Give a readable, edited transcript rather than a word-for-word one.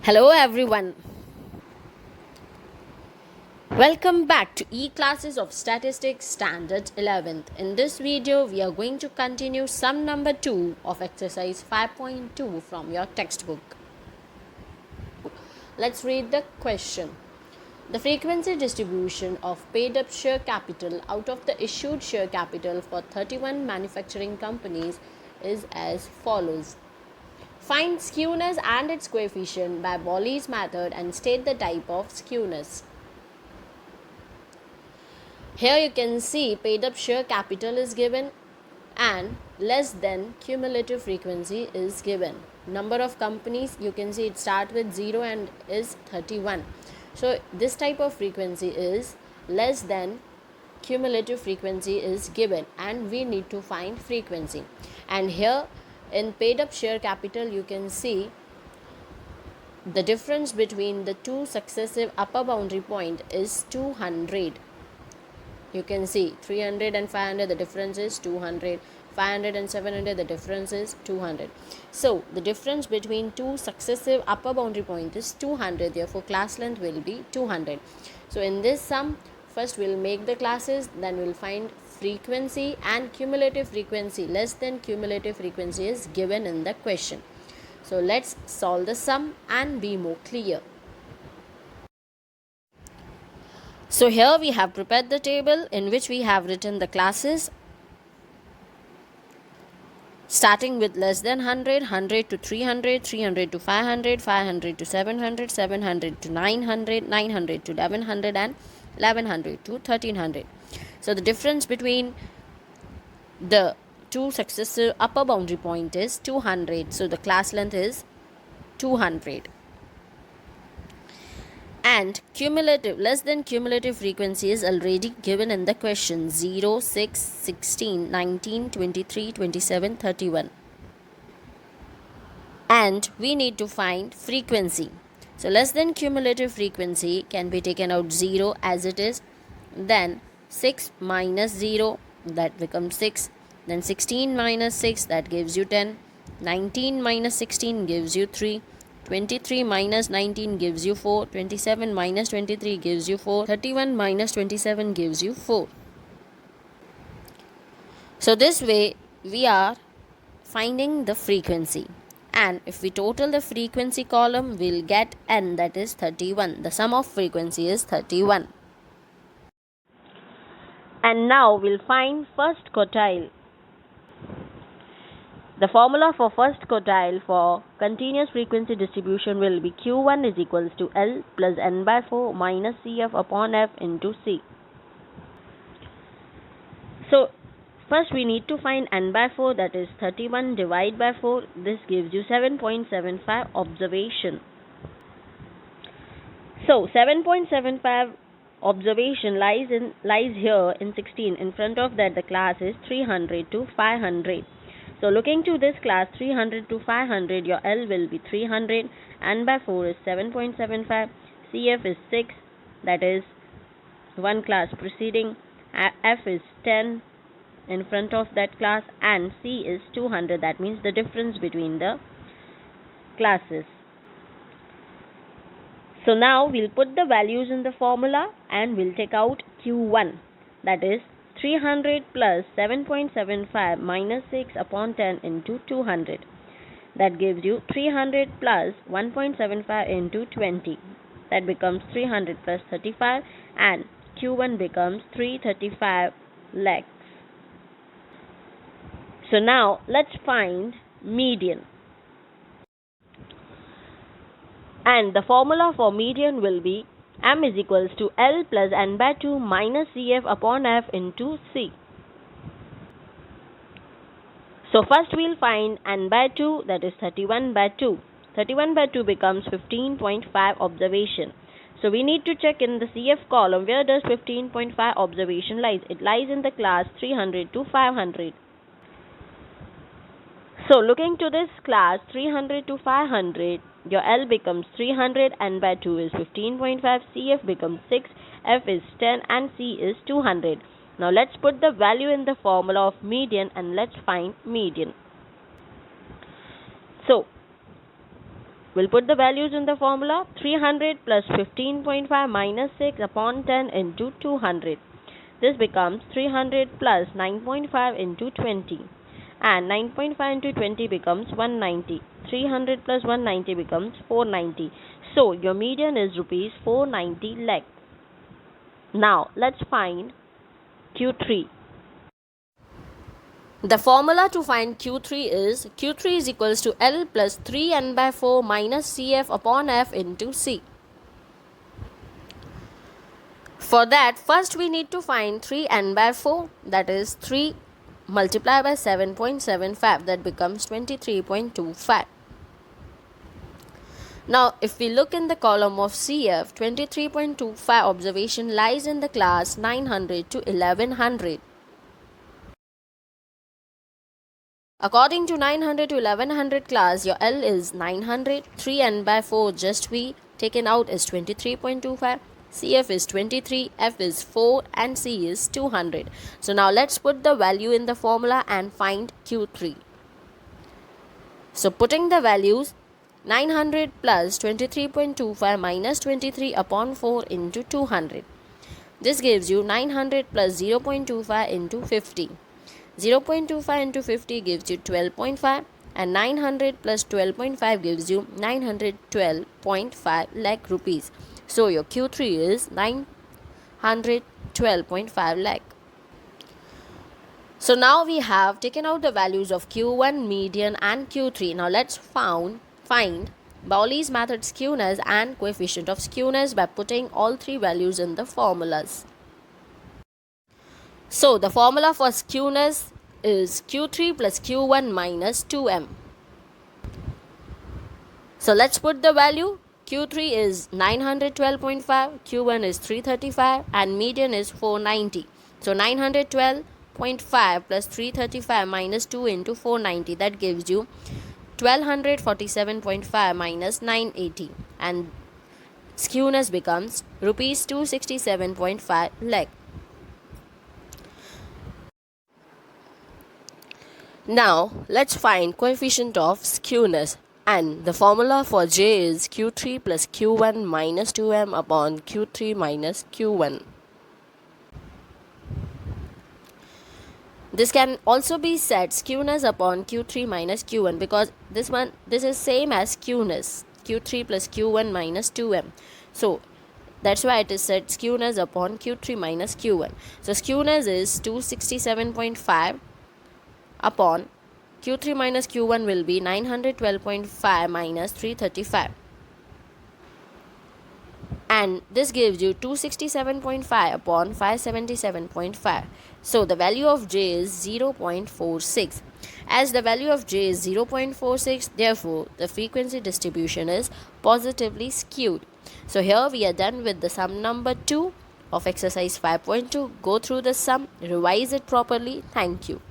Hello everyone. Welcome back to e-classes of Statistics Standard 11th. In this video, we are going to continue sum number 2 of exercise 5.2 from your textbook. Let's read the question. The frequency distribution of paid up share capital out of the issued share capital for 31 manufacturing companies is as follows. Find skewness and its coefficient by Bolle's method and state the type of skewness. Here you can see paid up share capital is given and less than cumulative frequency is given. Number of companies, you can see it starts with 0 and is 31. So this type of frequency is less than cumulative frequency is given and we need to find frequency. And here in paid up share capital you can see the difference between the two successive upper boundary point is 200. You can see 300 and 500, the difference is 200. 500 and 700, the difference is 200. So the difference between two successive upper boundary point is 200. Therefore class length will be 200. So in this sum, first we'll make the classes, then we'll find frequency, and cumulative frequency less than cumulative frequency is given in the question. So let's solve the sum and be more clear. So here we have prepared the table in which we have written the classes starting with less than 100, 100 to 300, 300 to 500, 500 to 700, 700 to 900, 900 to 1100 and 1100 to 1300. So the difference between the two successive upper boundary point is 200. So the class length is 200. And cumulative less than cumulative frequency is already given in the question 0, 6, 16, 19, 23, 27, 31. And we need to find frequency. So less than cumulative frequency can be taken out 0 as it is. Then 6 minus 0, that becomes 6. Then 16 minus 6, that gives you 10. 19 minus 16 gives you 3. 23 minus 19 gives you 4. 27 minus 23 gives you 4. 31 minus 27 gives you 4. So this way we are finding the frequency. And if we total the frequency column, we'll get n, that is 31. The sum of frequency is 31. And now we'll find first quartile. The formula for first quartile for continuous frequency distribution will be Q1 is equals to L plus N by 4 minus CF upon F into C. So first we need to find N by 4, that is 31 divided by 4. This gives you 7.75 observation. So 7.75 observation lies here in 16. In front of that the class is 300 to 500. So looking to this class 300 to 500, your L will be 300, N by 4 is 7.75, CF is 6, that is one class preceding, F is 10 in front of that class, and C is 200, that means the difference between the classes. So now we'll put the values in the formula and we'll take out Q1, that is 300 plus 7.75 minus 6 upon 10 into 200. That gives you 300 plus 1.75 into 20. That becomes 300 plus 35 and Q1 becomes 335 lakhs. So now let's find median. And the formula for median will be M is equals to L plus N by 2 minus CF upon F into C. So first we'll find N by 2, that is 31 by 2. 31 by 2 becomes 15.5 observation. So we need to check in the CF column where does 15.5 observation lies. It lies in the class 300 to 500. So looking to this class 300 to 500, your L becomes 300, N by 2 is 15.5, CF becomes 6, F is 10 and C is 200. Now let's put the value in the formula of median and let's find median. So We'll put the values in the formula. 300 plus 15.5 minus 6 upon 10 into 200. This becomes 300 plus 9.5 into 20. And 9.5 into 20 becomes 190. 300 plus 190 becomes 490. So your median is rupees 490 lakh. Now let's find Q3. The formula to find Q3 is Q3 is equals to L plus 3n by 4 minus CF upon F into C. For that, first we need to find 3n by 4, that is 3 multiplied by 7.75, that becomes 23.25. Now, if we look in the column of CF, 23.25 observation lies in the class 900 to 1100. According to 900 to 1100 class, your L is 900, 3n by 4 just we taken out is 23.25, CF is 23, F is 4 and C is 200. So now let's put the value in the formula and find Q3. So putting the values, 900 plus 23.25 minus 23 upon 4 into 200. This gives you 900 plus 0.25 into 50. 0.25 into 50 gives you 12.5 and 900 plus 12.5 gives you 912.5 lakh rupees. So your Q3 is 912.5 lakh. So now we have taken out the values of Q1, median and Q3. Now let's find Bowley's method skewness and coefficient of skewness by putting all three values in the formulas. So the formula for skewness is Q3 plus Q1 minus 2m. So let's put the value. Q3 is 912.5, Q1 is 335 and median is 490. So 912.5 plus 335 minus 2 into 490, that gives you 1247.5 minus 980 and skewness becomes rupees 267.5 lakh. Now let's find coefficient of skewness, and the formula for J is Q3 plus Q1 minus 2m upon Q3 minus Q1. This can also be said skewness upon Q3 minus Q1 because this is same as skewness, Q3 plus Q1 minus 2m. So that's why it is said skewness upon Q3 minus Q1. So skewness is 267.5 upon Q3 minus Q1 will be 912.5 minus 335. And this gives you 267.5 upon 577.5. So the value of J is 0.46. As the value of J is 0.46, therefore the frequency distribution is positively skewed. So here we are done with the sum number 2 of exercise 5.2. Go through the sum, revise it properly. Thank you.